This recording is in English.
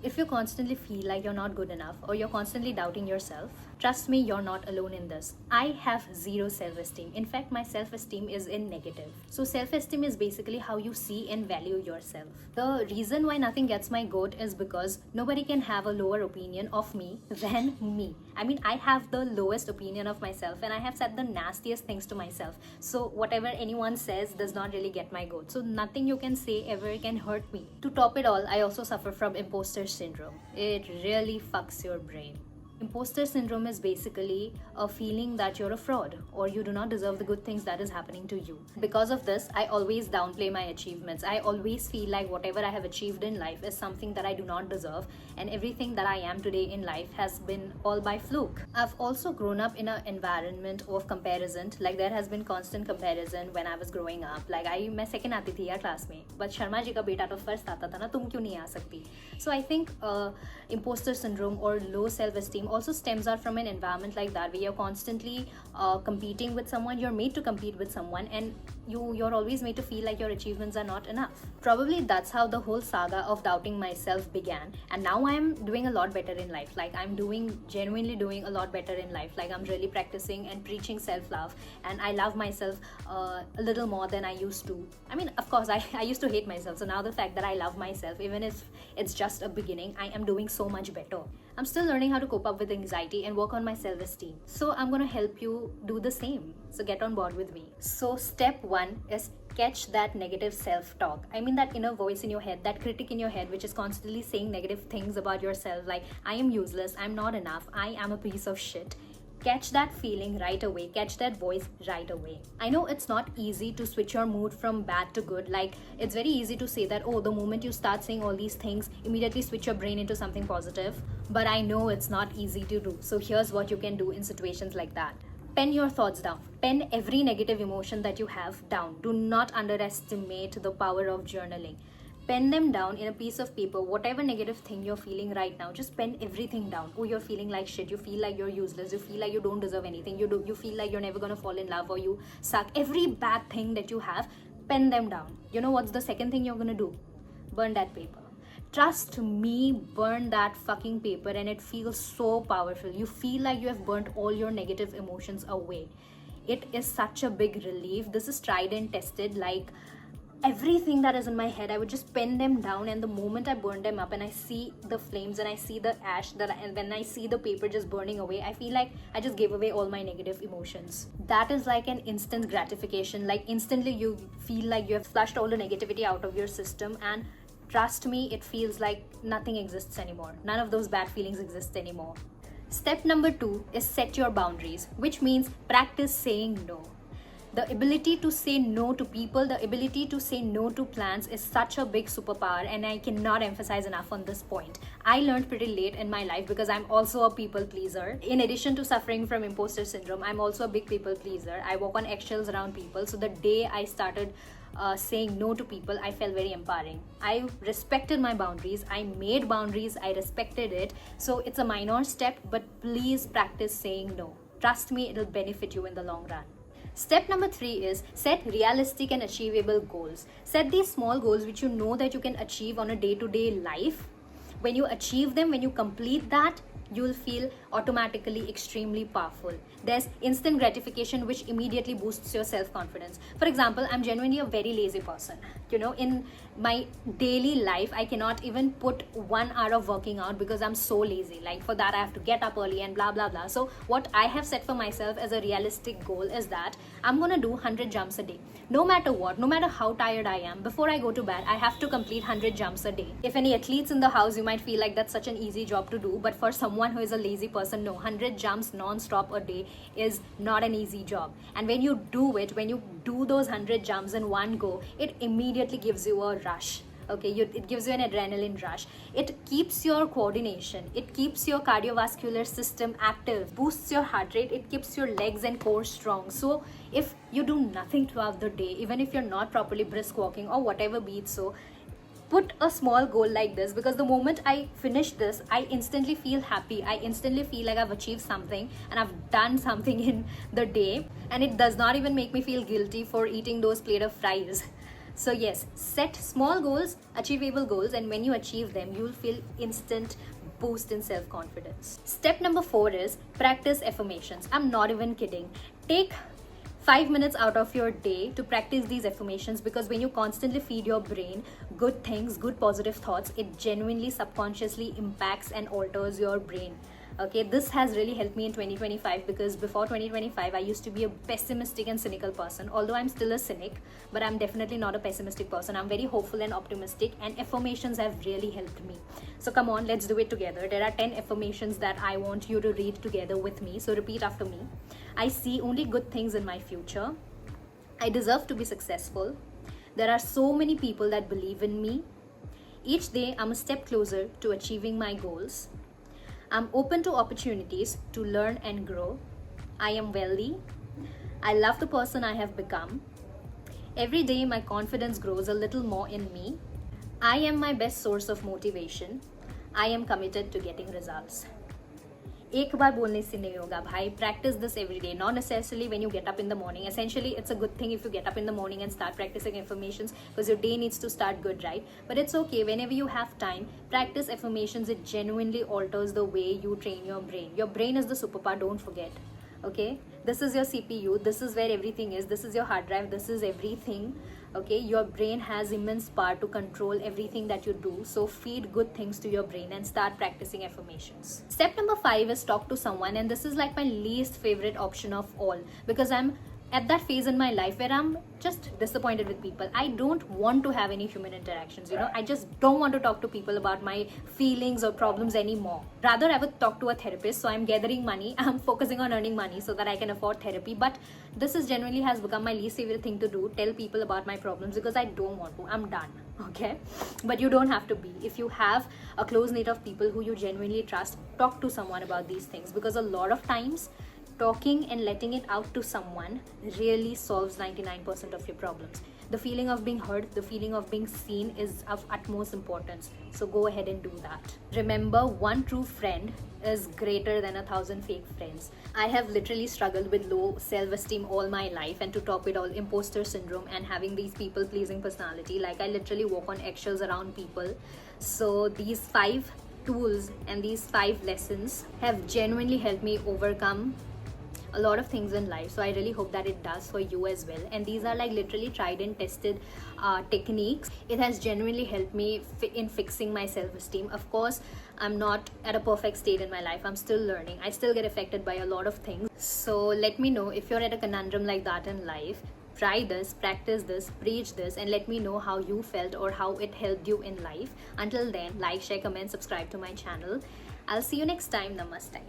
If you constantly feel like you're not good enough or you're constantly doubting yourself, trust me, you're not alone in this. I have zero self esteem. In fact, my self esteem is in negative. So, self esteem is basically how you see and value yourself. The reason why nothing gets my goat is because nobody can have a lower opinion of me than me. I mean, I have the lowest opinion of myself and I have said the nastiest things to myself. So, whatever anyone says does not really get my goat. So, nothing you can say ever can hurt me. To top it all, I also suffer from imposter syndrome. It really fucks your brain. Imposter syndrome is basically a feeling that you're a fraud or you do not deserve the good things that is happening to you. Because of this, I always downplay my achievements. I always feel like whatever I have achieved in life is something that I do not deserve, and everything that I am today in life has been all by fluke. I've also grown up in an environment of comparison. Like there has been constant comparison when I was growing up. Like मैं second आती थी यार class में, but Sharma ji का बेटा तो first आता था ना, तुम क्यों नहीं आ सकती? So I think imposter syndrome or low self-esteem also stems out from an environment like that where you're constantly competing with someone. You're made to compete with someone, and you're always made to feel like your achievements are not enough. Probably that's how the whole saga of doubting myself began, and now I'm doing a lot better in life. Like I'm genuinely doing a lot better in life. Like I'm really practicing and preaching self-love, and I love myself a little more than I used to. I mean, of course, I used to hate myself. So now the fact that I love myself, even if it's just a beginning, I am doing so much better. I'm still learning how to cope up with anxiety and work on my self-esteem. So I'm gonna help you do the same. So get on board with me. So step 1 is catch that negative self-talk. I mean that inner voice in your head, that critic in your head which is constantly saying negative things about yourself, like I am useless, I'm not enough, I am a piece of shit. Catch that feeling right away. Catch that voice right away. I know it's not easy to switch your mood from bad to good. Like, it's very easy to say that, oh, the moment you start saying all these things, immediately switch your brain into something positive. But I know it's not easy to do. So here's what you can do in situations like that. Pen your thoughts down. Pen every negative emotion that you have down. Do not underestimate the power of journaling. Pen them down in a piece of paper. Whatever negative thing you're feeling right now, just pen everything down. Oh, you're feeling like shit, you feel like you're useless, you feel like you don't deserve anything, you feel like you're never gonna fall in love, or you suck. Every bad thing that you have, pen them down. You know what's the second thing you're gonna do? Burn that paper. Trust me, burn that fucking paper, and it feels so powerful. You feel like you have burnt all your negative emotions away. It is such a big relief. This is tried and tested. Like, everything that is in my head, I would just pen them down, and the moment I burn them up and I see the flames and I see the ash and when I see the paper just burning away, I feel like I just gave away all my negative emotions. That is like an instant gratification. Like instantly you feel like you have flushed all the negativity out of your system, and trust me, it feels like nothing exists anymore. None of those bad feelings exist anymore. Step number 2 is set your boundaries, which means practice saying no. The ability to say no to people, the ability to say no to plans is such a big superpower, and I cannot emphasize enough on this point. I learned pretty late in my life because I'm also a people pleaser. In addition to suffering from imposter syndrome, I'm also a big people pleaser. I walk on eggshells around people. So the day I started saying no to people, I felt very empowering. I respected my boundaries. I made boundaries. I respected it. So it's a minor step, but please practice saying no. Trust me, it'll benefit you in the long run. Step number 3 is set realistic and achievable goals. Set these small goals which you know that you can achieve on a day-to-day life. When you achieve them, when you complete that, you'll feel automatically extremely powerful. There's instant gratification which immediately boosts your self-confidence. For example, I'm genuinely a very lazy person. You know, in my daily life, I cannot even put 1 hour of working out because I'm so lazy. Like for that, I have to get up early and blah, blah, blah. So what I have set for myself as a realistic goal is that I'm gonna do 100 jumps a day. No matter what, no matter how tired I am, before I go to bed, I have to complete 100 jumps a day. If any athletes in the house, you might feel like that's such an easy job to do, but for someone who is a lazy person, no, 100 jumps non-stop a day is not an easy job. And when you do it, when you do those 100 jumps in one go, it immediately gives you a rush. Okay, it gives you an adrenaline rush. It keeps your coordination, it keeps your cardiovascular system active, boosts your heart rate, it keeps your legs and core strong. So if you do nothing throughout the day, even if you're not properly brisk walking or whatever be it, so put a small goal like this, because the moment I finish this, I instantly feel happy. I instantly feel like I've achieved something and I've done something in the day, and it does not even make me feel guilty for eating those plate of fries. So yes, set small goals, achievable goals, and when you achieve them, you'll feel instant boost in self-confidence. Step number 4 is practice affirmations. I'm not even kidding. Take 5 minutes out of your day to practice these affirmations, because when you constantly feed your brain good things, good positive thoughts, it genuinely subconsciously impacts and alters your brain. Okay, this has really helped me in 2025, because before 2025 I used to be a pessimistic and cynical person. Although I'm still a cynic, but I'm definitely not a pessimistic person. I'm very hopeful and optimistic, and affirmations have really helped me. So come on, let's do it together. There are 10 affirmations that I want you to read together with me. So repeat after me. I see only good things in my future. I deserve to be successful. There are so many people that believe in me. Each day I'm a step closer to achieving my goals. I'm open to opportunities to learn and grow. I am wealthy. I love the person I have become. Every day my confidence grows a little more in me. I am my best source of motivation. I am committed to getting results. एक बार बोलने से नहीं होगा भाई. Practice this every day, not necessarily when you get up in the morning. Essentially, it's a good thing if you get up in the morning and start practicing affirmations, because your day needs to start good, right? But it's okay, whenever you have time, practice affirmations. It genuinely alters the way you train your brain. Your brain is the superpower, don't forget. Okay, this is your CPU, this is where everything is, this is your hard drive, this is everything. Okay, your brain has immense power to control everything that you do. So feed good things to your brain and start practicing affirmations. Step number 5 is talk to someone, and this is like my least favorite option of all, because I'm at that phase in my life where I'm just disappointed with people. I don't want to have any human interactions, I just don't want to talk to people about my feelings or problems anymore. Rather, I would talk to a therapist. So I'm gathering money, I'm focusing on earning money so that I can afford therapy. But this is genuinely has become my least favorite thing to do, tell people about my problems, because I don't want to. I'm done. Okay, but you don't have to be. If you have a close knit of people who you genuinely trust, talk to someone about these things, because a lot of times talking and letting it out to someone really solves 99% of your problems. The feeling of being heard, the feeling of being seen is of utmost importance. So go ahead and do that. Remember, one true friend is greater than 1,000 fake friends. I have literally struggled with low self-esteem all my life, and to top it all, imposter syndrome and having these people-pleasing personality. Like, I literally walk on eggshells around people. So these 5 tools and these 5 lessons have genuinely helped me overcome a lot of things in life. So I really hope that it does for you as well. And these are like literally tried and tested techniques. It has genuinely helped me in fixing my self-esteem. Of course, I'm not at a perfect state in my life. I'm still learning. I still get affected by a lot of things. So let me know if you're at a conundrum like that in life. Try this, practice this, preach this, and let me know how you felt or how it helped you in life. Until then, like, share, comment, subscribe to my channel. I'll see you next time. Namaste.